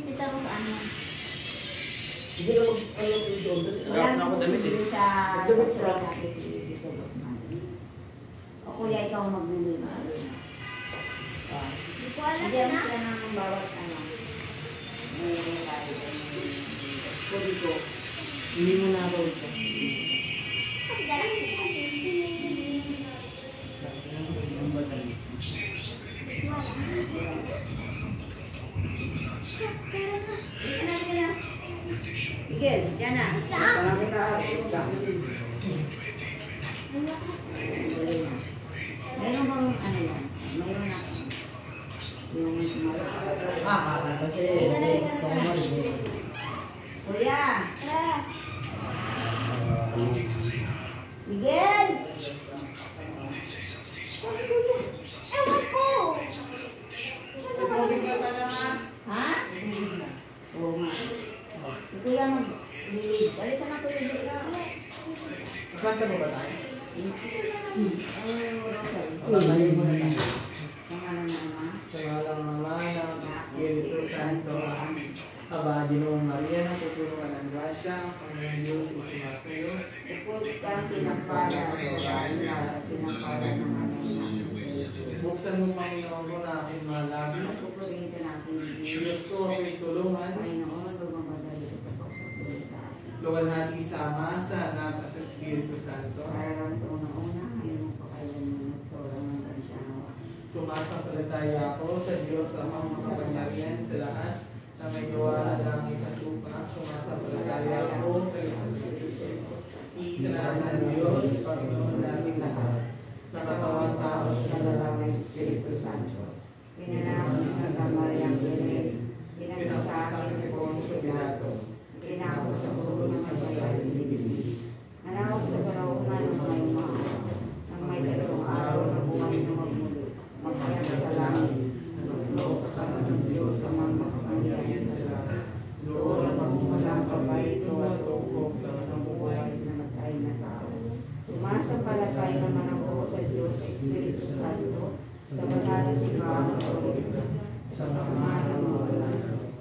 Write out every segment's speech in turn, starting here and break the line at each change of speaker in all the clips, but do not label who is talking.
Tita Rose, ano?
Hindi ako doon.
Wala ako damit sa natin si Tito Rose. O kuya, ikaw magbili.
Hindi ko alam
Hindi
na.
sila ng bawat ano. May tayo. Pwede ko. Hindi mo na ako ito. Miguel, dyan na.
Parang kita.
Mayroon bang ano yan? Mayroon ako.
Kasi
Kuya! Miguel!
Ewan ko.
Ha? Oo nga. Si Kuya mag-bili. Balik ka na Kuya dito.
Kanta mo ba tayo?
Pagkakalit
mo na tayo.
Pangalan na naman.
Sa ngalang naman ng Espiritu Santo. Aba, Ginoong Maria, natutulungan ng grasya, ang Diyos isimasayo.
Upod kang pinagpala sa bahay na pinagpala ng anak.
Buksan mo, Panginoon ko na aking mga labi.
Pupurihin ka natin.
Diyos ko, may tulungan.
Panginoon, lumamadali ka sa pagsapulo sa atin.
Luwal natin sama sa anak at sa Espiritu Santo.
Para sa unang-una, ngayon mo pa kayo nagsolang ng kansyawa.
Sumasampalataya ako sa Diyos ang makapangyarihan sa lahat na may gawa ng langit at lupa. Sumasampalataya ako kay Kristo. Isa ng Diyos, Panginoon natin lahat. Nakatawang tao siya na lang ng Espiritu Santo.
Pinanahon ni Santa Maria Kirin,
Pinagsasabi sa Poncio Pilato.
pinako sa puso ng magbayad ng Bibili. Nanawag sa karaungan ng mga umaha, nang may dalawang araw na buhay na magmuli, magkaya sa langit,
Naglo sa kanan ng Diyos sa mga makapangyarihan sa lahat. Doon ang magmulang kapaito at ukok sa mga buhay.
namatay na tao. Sumasampalatay naman ako sa Diyos sa Espiritu Santo, sa banal na simbahan ng Panginoon, sa samahan ng mga banal,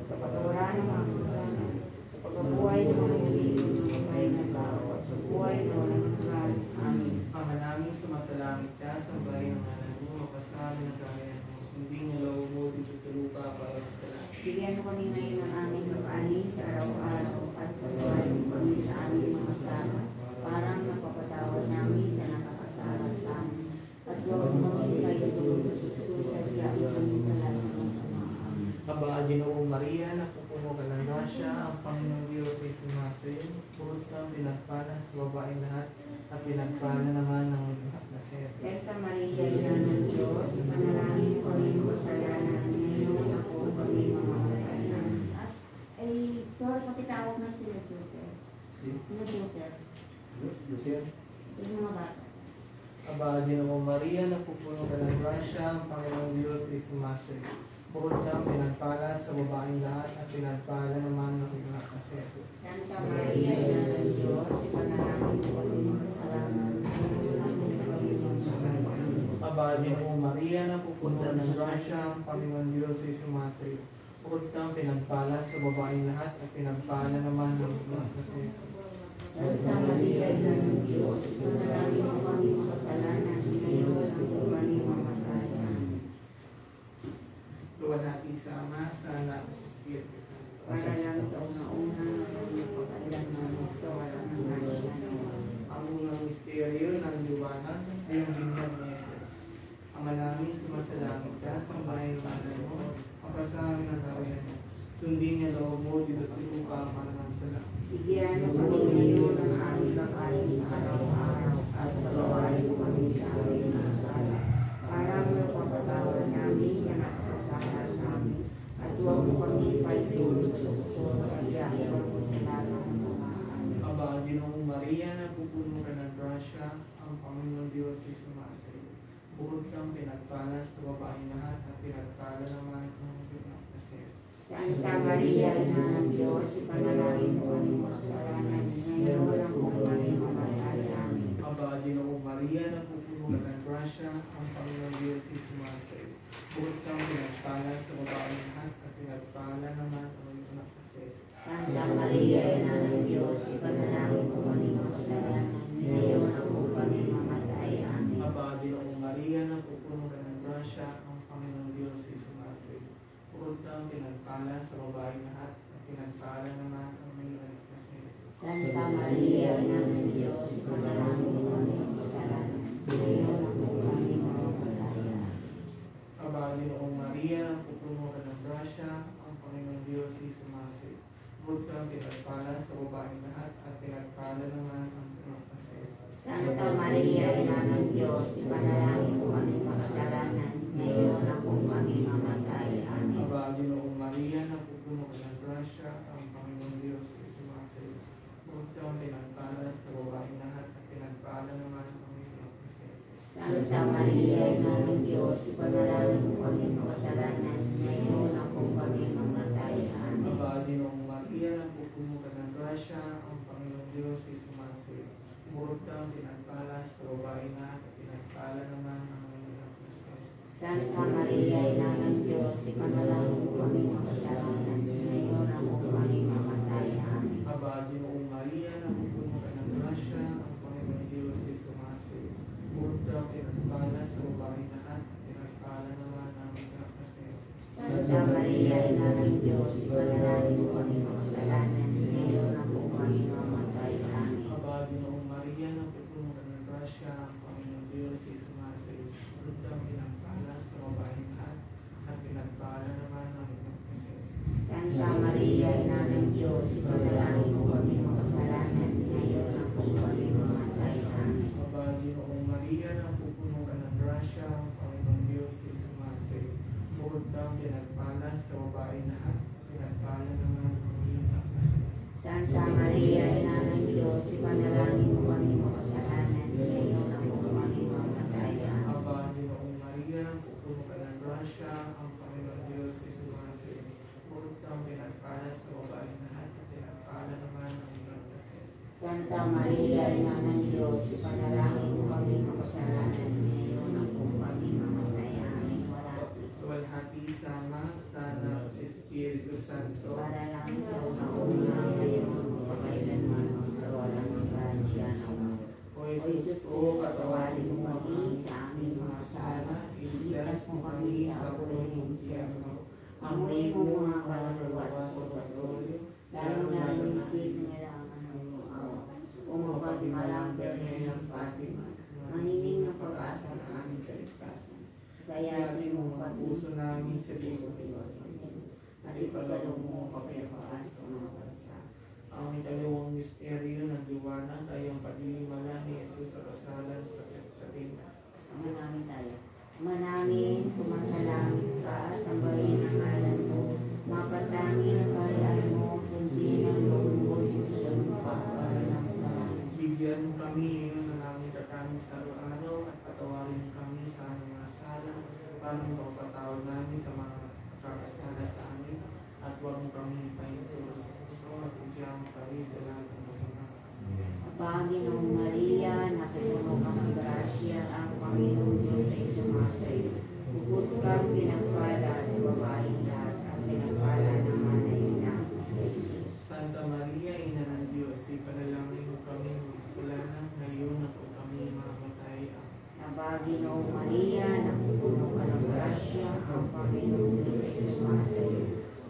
sa patawaran ng mga kasalanan, sa pagkabuhay ng mga muli ng namatay na tao, at sa buhay na walang hanggan. Amen.
Ama namin sumasalangit ka sa bahay ng anak mo, mapasami ng kamayan mo. Sundin niyo loob mo dito sa lupa para sa lahat.
Bigyan mo kami ngayon ng aming mag-alis sa araw-araw at pagkawain mo kami sa aming mga sala, parang napapatawad namin sa nakakasala sa amin. At huwag mo kami kayo tulog sa susunod at yakin kami sa lahat ng masama. Amen.
Aba, Ginoong Maria, napupuno ka ng grasya, ang Panginoong Diyos ay sumasayo. Purot kang pinagpala sa babaeng lahat, at pinagpala naman ng lahat na si Jesus.
Sesa Maria, Ina ng Diyos, manalangin ko kami kasalanan, ngayon ako kami mamamatay namin. At, George, makitawag na sila Joker. Sila Joker. Yung mga bata.
Aba, Ginoong Maria, napupuno ka ng grasya, ang Panginoong Diyos ay sumasayo. Purot kang pinagpala sa babaeng lahat, at pinagpala naman ng lahat na si Jesus.
Santa Maria, Ina ng Diyos, manalangin ko kami kasalanan, ngayon ako kami mamamatay namin.
Aba, Ginoong Maria, napupuno ka ng grasya, ang Panginoong Diyos ay sumasayo. Purot kang pinagpala sa babaeng lahat, at pinagpala naman ng lahat na si Jesus.
Santa Maria, Ina ng Diyos, manalangin ko kami kasalanan, ngayon ako kami mamamatay namin.
Luwa natin sama sa anak sa Espiritu Santo.
Para lang sa una-una, napakailan namin sa wala ng hanggan.
Ang unang misteryo ng liwanag ay ang binyag ni Jesus. Ama namin, sumasalangit ka sa bahay ng Nanay mo, mapasami ng kawayan mo. Sundin niya loob mo dito sa lupa para sa lahat.
Bigyan mo kami ngayon ng aming kakain sa araw-araw at pagawain mo kami sa aming mga sala. Para mapapatawad namin sa nakasasala sa amin. At huwag mo kami paitulog sa susunod at yakin mo sa lahat ng masama.
Aba, Ginoong Maria, napupuno ka ng grasya, ang Panginoong Diyos ay sumasayo. Bukod kang pinagpala sa babaeng lahat, at pinagpala naman ang anak na si Jesus.
Santa Maria, Ina ng Diyos, ipanalangin mo kami kasalanan, ngayon ang kung kami mamatay namin.
Aba, Ginoong Maria, napupuno ka ng grasya, ang Panginoong Diyos ay sumasayo. Bukod kang pinagpala sa babaeng lahat, at pinagpala naman ang
Maria, Ina ng Diyos, ipanalangin mo kami makasalanan, ngayon at kung kami mamatay. Amen.
Aba, Ginoong Maria, napupuno ka ng grasya, ang Panginoong Diyos ay sumasid. Purod kang pinagpala sa babae lahat, at pinagpala naman ang may anak na si Jesus.
Santa Maria, Ina ng Diyos, ipanalangin mo kami makasalanan, ngayon at kung kami mamatay. Amen.
Aba, Ginoong Maria, napupuno ka ng grasya, ang Panginoong Diyos ay sumasid. Purod kang pinagpala sa babae lahat, at pinagpala naman ang anak na si Jesus.
Santa Maria, Ina ng Diyos, ipanalangin mo kami makasalanan, ngayon at kung kami mamatay. Amen.
Aba, Ginoong Maria, napupuno ka ng grasya, ang Panginoong Diyos ay sumasid. Purod kang pinagpala sa babae lahat, at pinagpala naman ang anak na si Jesus.
Santa Maria, Ina ng Diyos, ipanalangin mo kami makasalanan, ngayon at kung kami mamatay. Amen.
Aba, Ginoong Maria, napupuno ka ng grasya, ang Panginoong Diyos ay sumasid. Purod kang pinagpala sa babae lahat, at pinagpala naman ang anak na si Jesus.
Santa Maria, Ina ng Diyos, ipanalangin mo kami makasalanan, ngayon at kung kami mamatay. Amen.
Aba, Ginoong Maria, napupuno ka ng grasya, ang Panginoong Diyos ay sumasid. Purod kang pinagpala sa babae lahat, at pinagpala naman ang anak na si Jesus.
Santa Maria, Ina ng Diyos, ipanalangin mo kami makasalanan, ngayon at kung kami mamatay. Amen.
Aba, Ginoong Maria, napupuno ka ng grasya, ang Panginoong Diyos ay sumasid. Purod kang pinagpala sa babae lahat, at pinagpala naman ang anak na si Jesus.
Santa Maria, Ina ng Diyos, ipanalangin mo kami makasalanan, ngayon at kung kami mamatay. Amen.
Aba, Ginoong Maria, napupuno ka ng grasya, ang Panginoong Diyos ay sumasid. Purod kang pinagpala sa babae lahat, pinagpala naman ang anak na si Jesus.
Santa Maria, Ina ng Diyos, ipanalangin mo kami makasalanan, ngayon at kung kami mamatay. Amen.
Aba, Ginoong Maria, napupuno ka ng grasya, ang Panginoong Diyos ay sumasid. Purod kang pinagpala sa babae lahat, at pinagpala naman ang anak na si Jesus.
Santa Maria, Ina ng Diyos, ipanalangin mo kami makasalanan, ngayon at kung kami mamatay. Amen.
Luwalhati sama sana si Espiritu Santo.
Para lang sa una ngayon, pagkailanman sa walang hanggan. Amen.
O
O Jesus ko, patawarin mo kami sa aming mga sala, iligtas mo kami sa kulay ng impyerno. Amoy mo mga kaluluwa sa pagdolyo, lalo na kailangan ng iyong awa. Umabag malang Birhen ng Fatima, manining na pag-asa ng aming kaligtasan. Kaya di mo
puso namin sa Diyos.
at ipagkaloob mo kapayapaan sa mga bansa.
Ang ikalawang misteryo ng liwanag ay ang pagdimala ni Jesus sa kasalan sa tina.
Manalangin tayo. Manangin, sumasalangit ka, sambahin ang ngalan mo, mapasangin ang kaharian mo, sundin ang loob sa lupa para ng sa langit.
Bigyan mo kami ngayon ng aming kakanin sa araw-araw at patawarin kami sa aming mga sala para mapatawad namin sa mga kakasala sa amin at huwag mo kami ipahintulot sa puso at udyang kami sa lahat ng masama.
Panginoong Maria, napupuno ka ng grasya, ang Panginoong Diyos ay sumasayo. Bukod kang pinagpala sa babaeng lahat, at pinagpala naman ay ina sa iyo.
Santa Maria, Ina ng Diyos, ipanalangin mo kami makasalanan ngayon at kung kami mamatay.
Panginoong Maria, napupuno ka ng grasya, ang Panginoong Diyos ay sumasayo.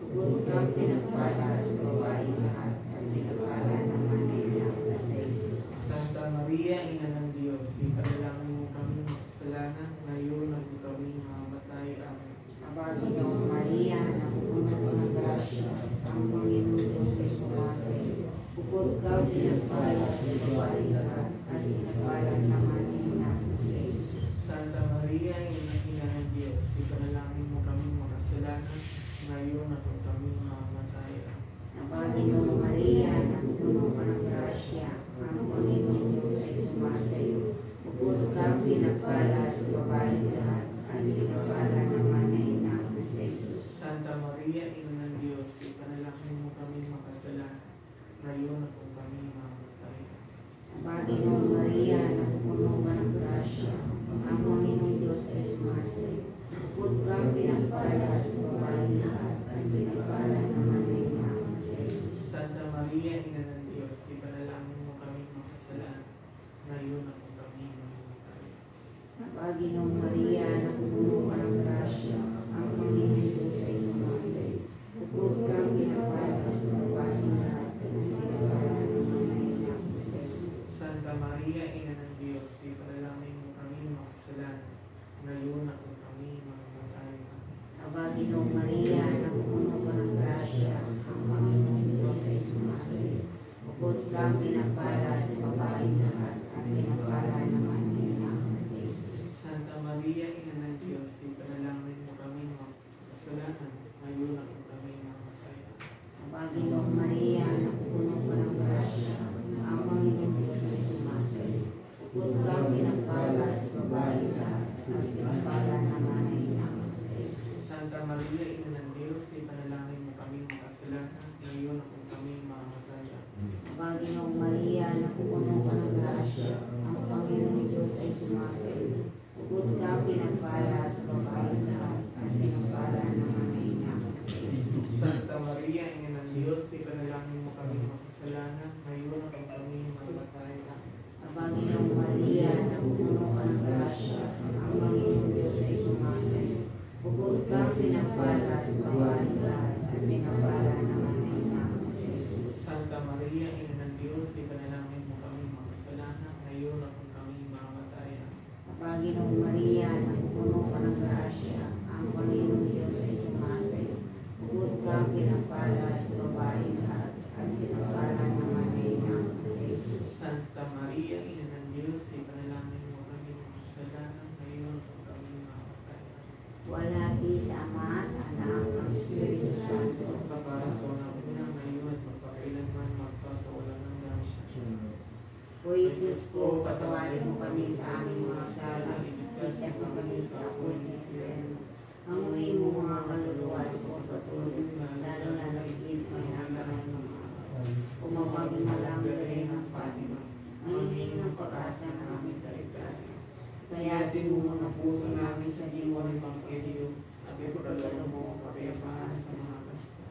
Bukod kang pinagpala sa babaeng lahat, at pinagpala naman ay ina sa iyo.
Santa Maria, Ina ng Diyos, ipanalangin mo kami makasalanan ngayon at kung kami mamatay. Amen.
Panginoong Maria, napupuno ka ng grasya, ang Panginoong Diyos ay sumasayo. Bukod kang pinagpala sa babaeng lahat, at pinagpala naman ay ina sa iyo.
Santa Maria, Ina ng Diyos, ipanalangin mo kami makasalanan ngayon at kung kami mamatay.
Ang Panginoong Maria, napupuno ka ng grasya, ang Panginoong Diyos ay sumasayo. Bukod kang pinagpala sa babaeng lahat, at pinagpala naman ay ina sa iyo.
Santa Maria, Ina ng Diyos, ipanalangin mo kami makasalanan ngayon at kung kami mamatay.
Ang Panginoong Maria, napupuno ka ng grasya, ang Panginoong Diyos ay sumasayo. Bukod kang pinagpala sa babaeng lahat, at pinagpala
Maria, Ina ng Diyos, ipanalangin mo kami makasalanan, ngayon at ang kami mamatay.
Panginoong Maria, napupuno ka ng grasya, ang Panginoong Diyos ay sumasayo. Bukod kang pinagpala sa babaeng lahat, at pinagpala naman ay ina mo si Jesus.
Santa Maria, Ina ng Diyos, ipanalangin mo kami makasalanan, ngayon at ang kami mamatay.
Panginoong Maria, napupuno ka ng grasya, ang Panginoong Diyos ay sumasayo. Bukod kang pinagpala sa babaeng lahat, at pinagpala naman ay ina mo si Jesus.
Santa Maria, Ina ng Diyos, ipanalangin mo kami makasalanan, ngayon at ang kami mamatay.
Wala di sa Ama, sa Anak, at sa Espiritu Santo.
Para sa una ngayon at magpakailanman magpasawalan ng grasya.
O Jesus ko, patawarin mo kami sa aming mga sala, iligtas mo kami sa apoy ng impyerno. Hanguin mo mga kaluluwa sa pagpatuloy, lalo na nagiging may hangaran ng mga umabagin na lang rin ng Fatima. Ang hingin ng pag-asa ng aming kaligtasan. Kaya din mo mga puso namin sa diwa ng Pangkeliyo, at ipagdalo mo kapayapaan sa mga bansa.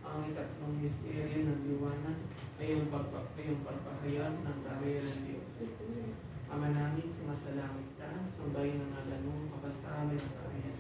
Ang ikatlong misteryo ng liwanag ay ang pagpapahayag ng karya ng Diyos. Ama namin, sumasalangit ka, sambahin ang ngalan mo, makasamin ang karya.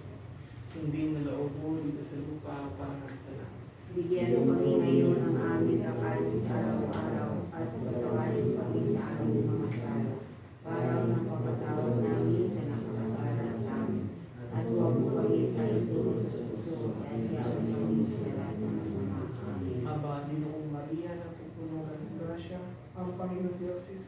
Sundin na loob mo dito sa lupa para sa langit. Bigyan mo kami ngayon ng aming kakanin sa araw-araw, at patawarin kami sa aming mga sala, para ng pagpatawad namin sa nakakasala sa amin. At huwag mo kami paituro sa puso, at yaon kami sa lahat ng masama. Amen.
Aba, Ginoong Maria, napupuno ka ng grasya, ang Panginoon Diyos ay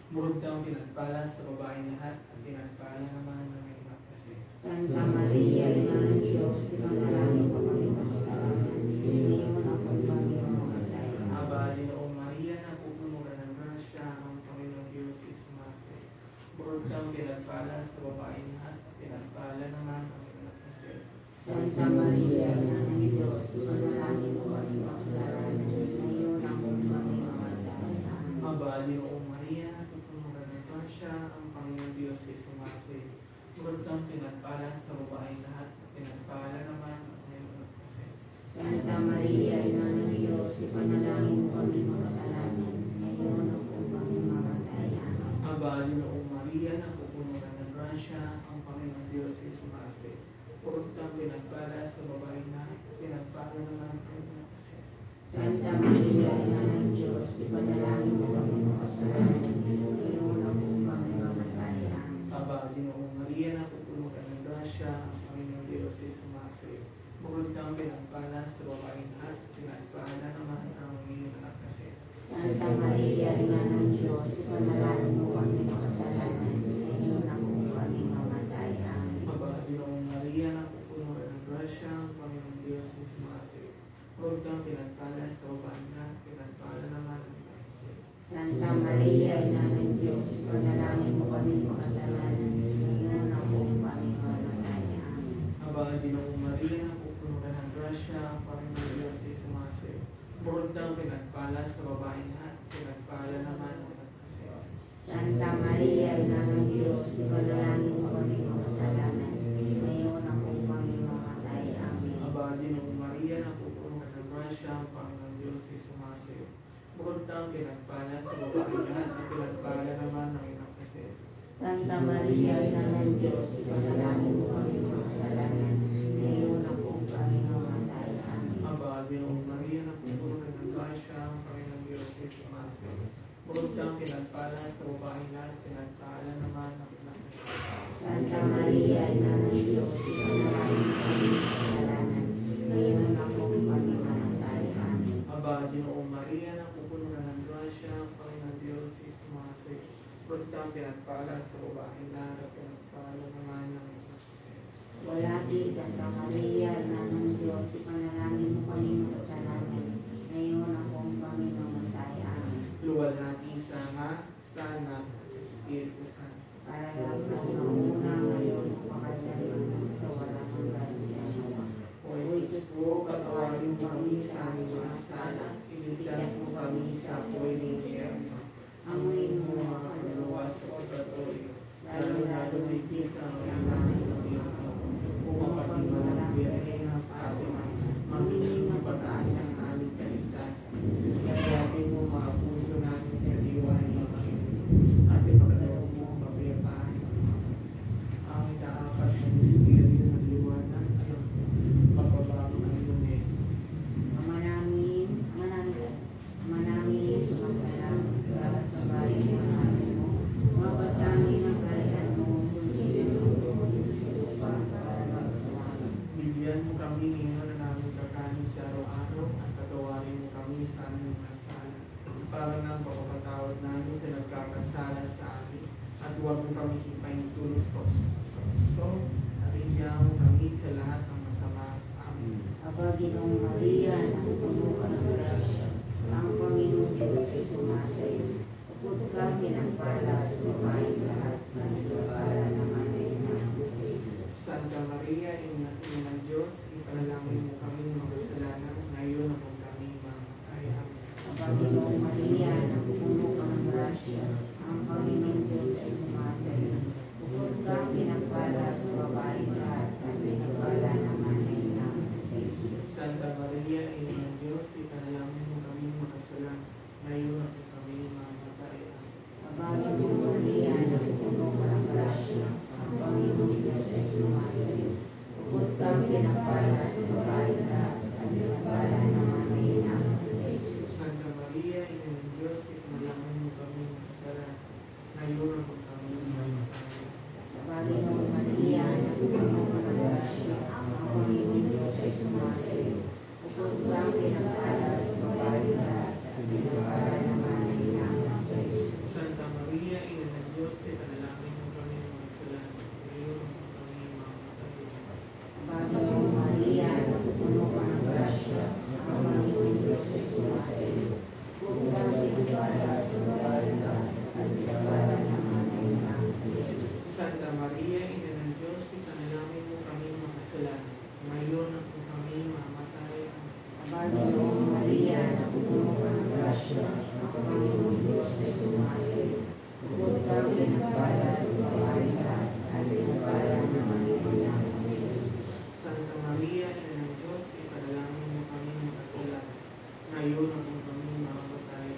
Murag kang pinagpala sa babaeng lahat, at pinagpala naman ng iyong kapatid.
Santa Maria, Ina ng Diyos, ipanalangin mo kami makasalanan, ngayon at ang kami mamatay.
Aba, Ginoong Maria, napupuno ka ng grasya, ang Panginoong Diyos ay sumasayo. Murag kang pinagpala sa babaeng lahat, at pinagpala naman ng iyong kapatid.
Santa Maria, Ina ng Diyos, ipanalangin mo kami makasalanan, ngayon at ang kami mamatay. Amen.
Aba, Ginoong Maria, napupuno ka ng grasya, ang Panginoong Diyos ay sumasayo. Murag kang pinagpala sa babaeng lahat, at pinagpala naman ng iyong kapatid.
Santa Maria, Ina ng Diyos, ipanalangin mo kami makasalanan, ngayon at ang kami mamatay. Amen.
Aba, Ginoong Maria, napupuno ka ng grasya, ang Panginoong Diyos ay sumasayo. Purot kang pinagpala sa babae na, pinagpala naman ang iyong kapatid.
Santa Maria, Ina ng Diyos, ipanalangin mo kami makasalanan, ngayon at ang kami mamatay. Amen.
Aba, Ginoong Maria, napupuno ka ng grasya, ang Panginoong Diyos ay sumasayo. Purot kang pinagpala sa babae na, pinagpala naman ang iyong kapatid.
Santa Maria, Ina ng Diyos, ipanalangin mo kami makasalanan, ngayon at ang kami mamatay. Amen.
Aba, Ginoong Maria, napupuno ka ng grasya, ang Panginoong Diyos ay sumasayo. Purot kang pinagpala sa babae na, pinagpala naman ang iyong kapatid.
Santa Maria, Ina ng Diyos, ipanalangin mo kami makasalanan, ngayon at ang kami mamatay. Amen.
Aba, Ginoong Maria, napupuno ka ng grasya, ang Panginoong Diyos ay sumasayo. Purot kang pinagpala sa babae na, pinagpala naman ang iyong kapatid.
Santa Maria, Ina ng Diyos, ipanalangin mo kami makasalanan, ngayon at ang kami mamatay. Amen.
Aba, Ginoong Maria, napupuno ka ng grasya, ang Panginoong Diyos ay sumasayo. Purot kang pinagpala sa babae na, pinagpala naman ang iyong kapatid.
Santa Maria, Ina ng Diyos, ipanalangin mo kami makasalanan, ngayon at ang kami mamatay. Amen.
Aba, Ginoong Maria, napupuno ka ng grasya, ang Panginoong Diyos ay sumasayo. Purot kang pinagpala sa babae na, pinagpala naman ang iyong kapatid.
Santa Maria, Ina ng Diyos, ipanalangin mo kami makasalanan, ngayon at ang kami mamatay. Amen.
Aba, Ginoong Maria, napupuno ka ng grasya, ang Panginoong Diyos ay sumasayo. Purot kang pinagpala sa babae na, pinagpala naman ang iyong kapatid.
Wala di, Santa Maria, Ina ng Diyos, ipanalangin mo kami makasalanan, ngayon at ang kami mamatay. Amen.
Luwalhati sa Ama, sa Anak, at sa Espiritu Santo.
Para lang sa sinauna ngayon, makadaliman sa walang hanggan. Amen. Panginoong Maria, napupuno ka ng grasya, ang Panginoong Diyos ay sumasayo. Bukod kang pinagpala sa babae lahat, at pinagpala naman ang iyong anak na Jesus.
Santa Maria, Ina ng Diyos, ipanalangin mo kami makasalanan, ngayon at kung kami makamatay.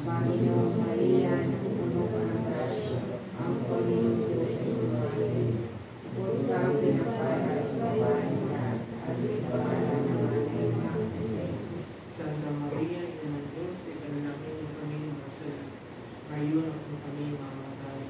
Panginoong Maria, napupuno ka ng grasya, ang Panginoong Diyos ay sumasayo. Bukod kang pinagpala sa babae lahat, at pinagpala naman ang iyong anak na Jesus.
Santa Maria, Ina ng Diyos, ipanalangin mo kami makasalanan, ngayon at kung kami makamatay.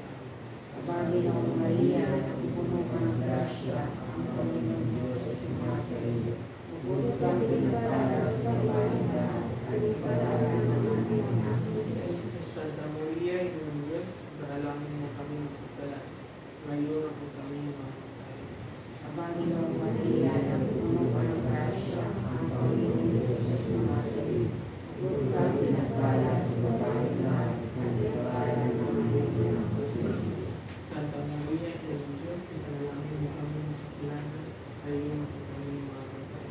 Panginoong Maria, napupuno ka ng grasya, ang Panginoong Diyos ay sumasayo. Bukod kang pinagpala sa babae lahat, at pinagpala naman ang iyong anak na Jesus.
Santa Maria, Ina ng Diyos, ipanalangin mo kami makasalanan, ngayon at kung kami makamatay.
Panginoong Maria, napupuno ka ng grasya, ang Panginoong Diyos ay sumasayo. Bukod kang pinagpala sa babae lahat, at pinagpala naman ang iyong anak na Jesus.
Santa Maria, Ina ng Diyos, ipanalangin mo kami makasalanan, ngayon at kung kami makamatay.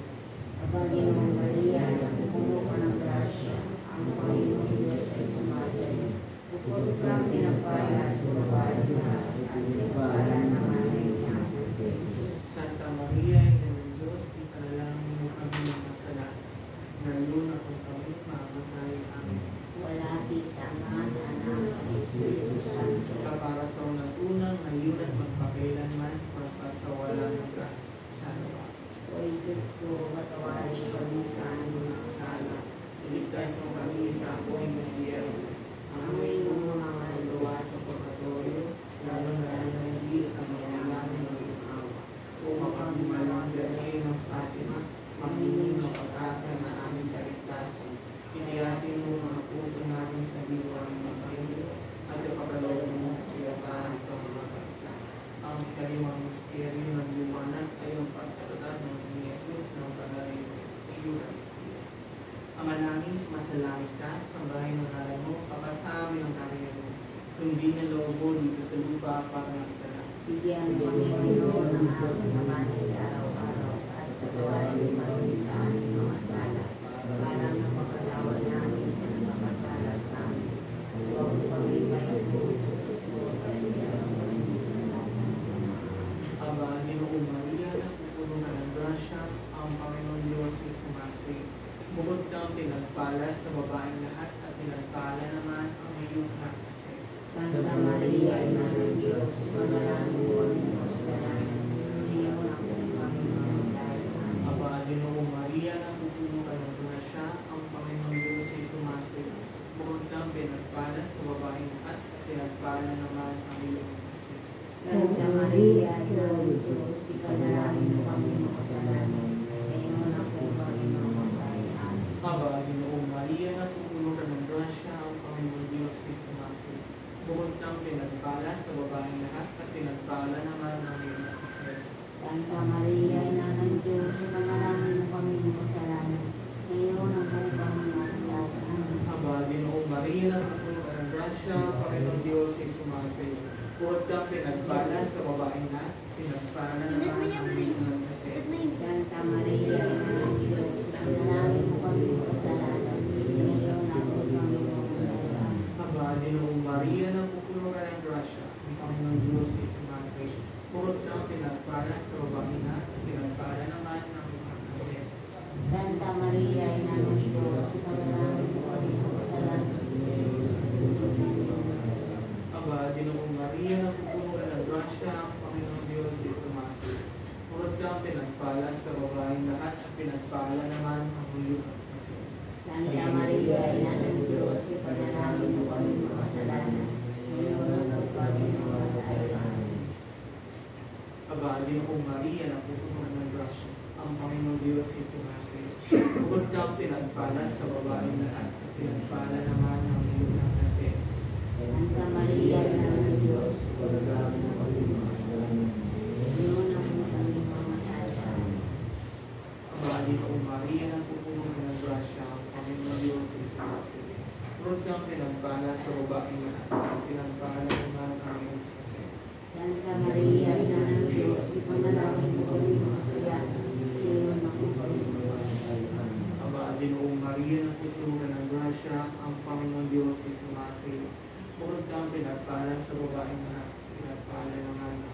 Panginoong Maria, napupuno ka ng grasya, ang Panginoong Diyos ay sumasayo. Bukod kang pinagpala sa babae lahat, at pinagpala naman ang iyong anak na Jesus.
Santa Maria, Ina ng Diyos, ipanalangin mo kami makasalanan, ngayon at kung kami makamatay. Amen.
Walati sa Ama, sa Anak, sa Espiritu Santo.
Para sa unang-unang, ngayon at magpakailanman, magpasawalan ng lahat. Salamat.
O Jesus ko, patawarin kami sa aming mga sala.
Iligtas mo kami sa apoy ng biyero.
Amoy mo mga luwa sa purgatorio, lalo na hindi kami kailangan ng awa.
O mapagmalang dali ng Fatima,
Mamingin ng pag-asa na aming kaligtasan.
iniyatin mo mga puso natin sa diwang ng Panginoon at ipagkaloob mo para sa mga bansa. Ang ikalimang misteryo ng liwanag ay ang pagtatag ng Jesus ng Banal na Eucharistia. Ama namin, sumasalangit ka, sambahin ang ngalan mo, papasamin ang kanyang mo. Sundin ang loob mo dito sa lupa para ng sana.
Bigyan mo kami Panginoon ng aming naman sa araw-araw at patawarin mo kami sa aming mga sala. Parang napakatawad namin sa napakasala sa amin. Huwag mo kami mayagod sa puso at bigyan mo kami sa lahat ng sama.
Aba, Ginoong Maria, napupuno ka ng grasya, ang Panginoon Diyos ay sumasayo. Bukod kang pinagpala sa babaeng lahat at pinagpala naman ang iyong anak na si Jesus.
Santa Maria, Ina ng Diyos, manalangin mo kami ng kasalanan. Ngayon at kung kami mamamatay. Amen.
Aba, Ginoong Maria, napupuno ka ng grasya, ang Panginoon Diyos ay sumasayo. Bukod kang pinagpala sa babaeng lahat at pinagpala naman ang iyong anak na si Jesus.
Santa Maria, Ina ng Diyos, ipanalangin mo kami ng kasalanan. Ngayon at kung kami mamamatay. Amen.
Aba, Ginoong Maria, napupuno ka ng grasya, ang Panginoon Diyos ay sumasayo. Bukod kang pinagpala sa babaeng lahat at pinagpala naman ang iyong anak na si Jesus.
Santa Maria, Ina ng Diyos, manalangin mo kami ng kasalanan. Ngayon at kung kami mamamatay. Amen.
Aba, Ginoong Maria, napupuno ka ng grasya, ang Panginoon Diyos ay sumasayo. Bukod kang pinagpala sa babaeng lahat, pinagpala naman ang iyong anak na si Jesus.
Santa Maria, Ina ng Diyos, manalangin mo kami ng kasalanan. Ngayon at kung kami mamamatay. Amen.
Aba, Ginoong Maria, napupuno ka ng grasya, ang Panginoon Diyos ay sumasayo. Bukod kang pinagpala sa babaeng lahat, pinagpala naman ang iyong anak na si Jesus.
Santa Maria, Ina ng Diyos, manalangin mo kami ng kasalanan.
Aba, Ginoong Maria, napupuno ka ng grasya, ang Panginoon Diyos ay sumasayo. Bukod kang pinagpala sa babaeng lahat, at pinagpala naman ang iyong anak na si Jesus.
Santa Maria, Ina ng Diyos, ipanalangin mo kami ng kasalanan. Ngayon at kung kami mamamatay. Amen.
Aba, Ginoong Maria, napupuno ka ng grasya, ang Panginoon Diyos ay sumasayo. Bukod kang pinagpala sa babaeng lahat, at pinagpala naman ang iyong anak na si Jesus.
Santa Maria, Ina ng Diyos, ipanalangin mo kami ng kasalanan. Ngayon at kung kami mamamatay. Amen.
Aba, Ginoong Maria, napupuno ka ng grasya, ang Panginoon Diyos ay sumasayo. Bukod kang pinagpala sa babaeng lahat, at pinagpala naman ang iyong anak na si Jesus.
Santa Maria, Ina ng Diyos, ipanalangin mo kami ng kasalanan. Ngayon at kung kami mamamatay. Amen.
Aba, Ginoong Maria, napupuno ng grasya, ang Panginoong Diyos ay sumasayo. Bukod kang pinagpala sa babae na pinagpala ng anak.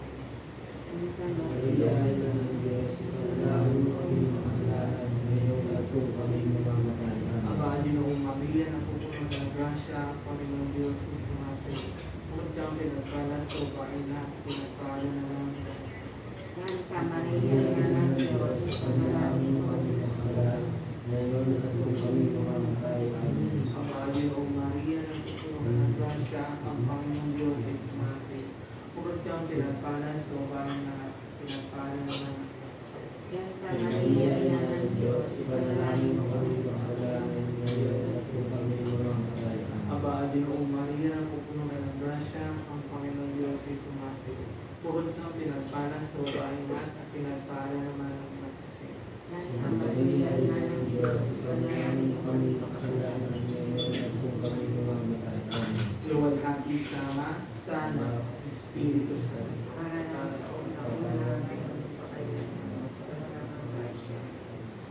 Maria, ina ng Diyos, manalangin mo kami makasalanan, ngayon at kung kami mamamatay.
Aba, Ginoong Maria, napupuno ng grasya, ang Panginoong Diyos ay sumasayo. Bukod kang pinagpala sa babae na pinagpala ng anak.
Santa Maria, ina ng Diyos, manalangin mo kami
Makasalanan, ngayon at kung kami mamamatay. Amen.
Aba, Ginoong Maria, napupuno ng grasya, ang Panginoong Diyos ay sumasayo. Bukod kang pinagpala sa babae na pinagpala ng anak.
Santa Maria, ina ng Diyos,
Ipanalangin mo kami makasalanan, ngayon at kung kami mamamatay. Amen.
Aba, Ginoong Maria, napupuno ka ng grasya, ang Panginoong Diyos ay sumasayo. Bukod kang pinagpala sa babae at pinagpala naman ng nagsasaya.
Santa Maria, ina ng Diyos,
Ipanalangin mo kami makasalanan, ngayon at kung kami mamamatay. Amen.
Luwalhati sa Ama, sa Anak, sa Espiritu Santo.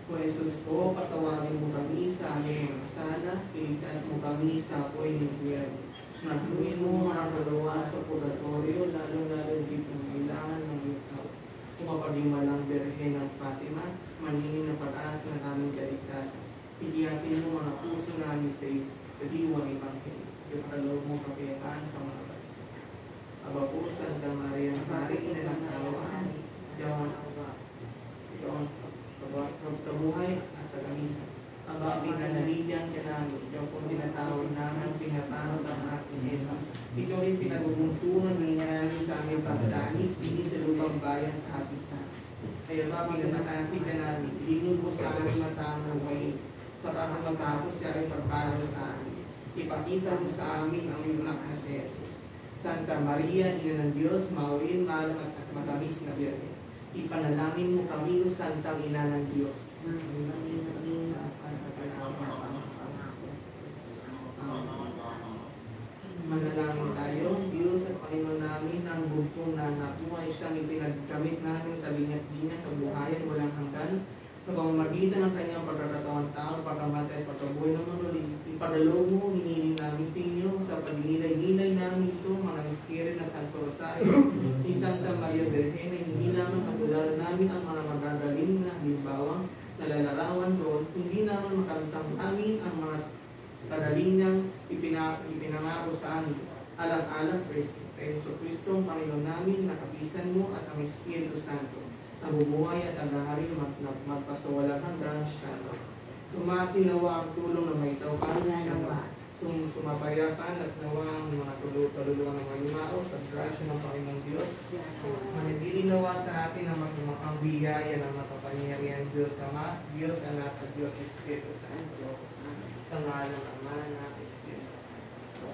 O Jesus ko, patawarin mo kami sa aming mga sala, iligtas mo kami sa apoy ng buwan. Natuloy mo mga kalawa sa purgatorio, lalo-lalo dito ng kailangan ng ikaw. Kung mapaghimalang Birhen ng Fatima, maningin na pag-asa ng aming kaligtasan. Igiyatin mo mga puso namin sa iyo, sa diwa ng Ebanghelyo. Ipagkaloob mo kapayapaan sa mga bansa. Aba po, Santa Maria, Mari, ina ng kaawaan, Diyan ito ang kabuhay at tagamisa. Aba, pinanaligan ka namin. Ikaw po tinatawag namin, pinatawag ang aking ina. Ikaw rin pinagbubuntunan ng namin sa aming pagdanis, hindi sa lupang bayan kapisan. Kaya ba, pinatasi ka namin, ilingod mo sa aming matamang way, sa parang matapos siya ay pagpalo sa amin. Ipakita mo sa amin ang iyong anak na si Jesus. Santa Maria, Ina ng Diyos, mauin, malam at matamis na Birhen. Ipanalangin mo kami, O Santang Ina ng Diyos. Manalangin tayo, Diyos at Panginoon namin, ang bugtong na anak mo ay siyang ipinagkamit namin kalingat-lingat, kabuhayan, walang hanggan. Sa pamamagitan ng kanyang pagkakataon tao, pagkamatay, pagkabuhay ng muli, ipadalog mo, hinihiling namin sa inyo, sa pagninilay-nilay namin ito, mga Espiritu na Santo Rosario, ni Santa Maria Birhen, ay hindi lamang katulad namin ang mga magagaling na halimbawang nalalarawan doon, kundi naman makamtang namin ang mga kagalingang ipinangako sa amin. Alang-alang kay Jesucristo, ang Panginoon namin, nakapisan mo at ang Espiritu Santo, nabubuhay at agahari magpasawalang hanggang siya. Sumati nawa ang tulong na may tawpan siya. Sumapayapan at nawa ang mga tululuan ng mga yumao sa grasya ng Panginoong Diyos. Manatili nawa sa atin ang ang biyaya ng makapangyarihan Diyos Ama, Diyos Anak at Diyos Espiritu Santo. Sa ngalan ng Ama na Espiritu Santo.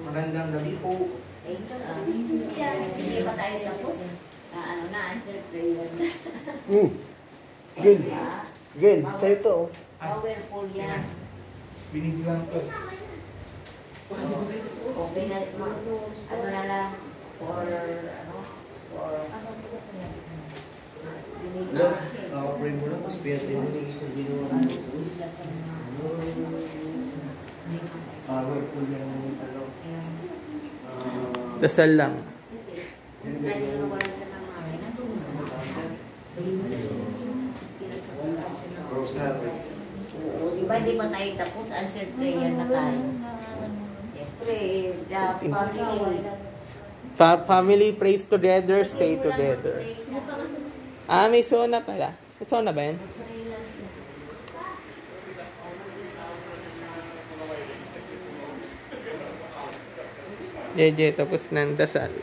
Magandang gabi po.
Hindi pa tayo tapos. Na-answer prayer.
Gil. Gil, sa'yo to. Oh.
Powerful yan.
Binigyan ko.
Okay na, ano na lang, for
Lord, pray mo lang, tapos piyate mo lang sa ginawa ng Jesus. Powerful yan yung ano.
Dasal lang.
kasi, kahit na nawalan siya ng mami, nandun sa pinagsasalaan siya ng
Rosary.
Oo, di ba hindi pa tayo tapos, answered prayer na tayo. Siyempre,
Family prays together, stay together. May sona pala. May sona ba yan? Jeje, tapos ng dasal.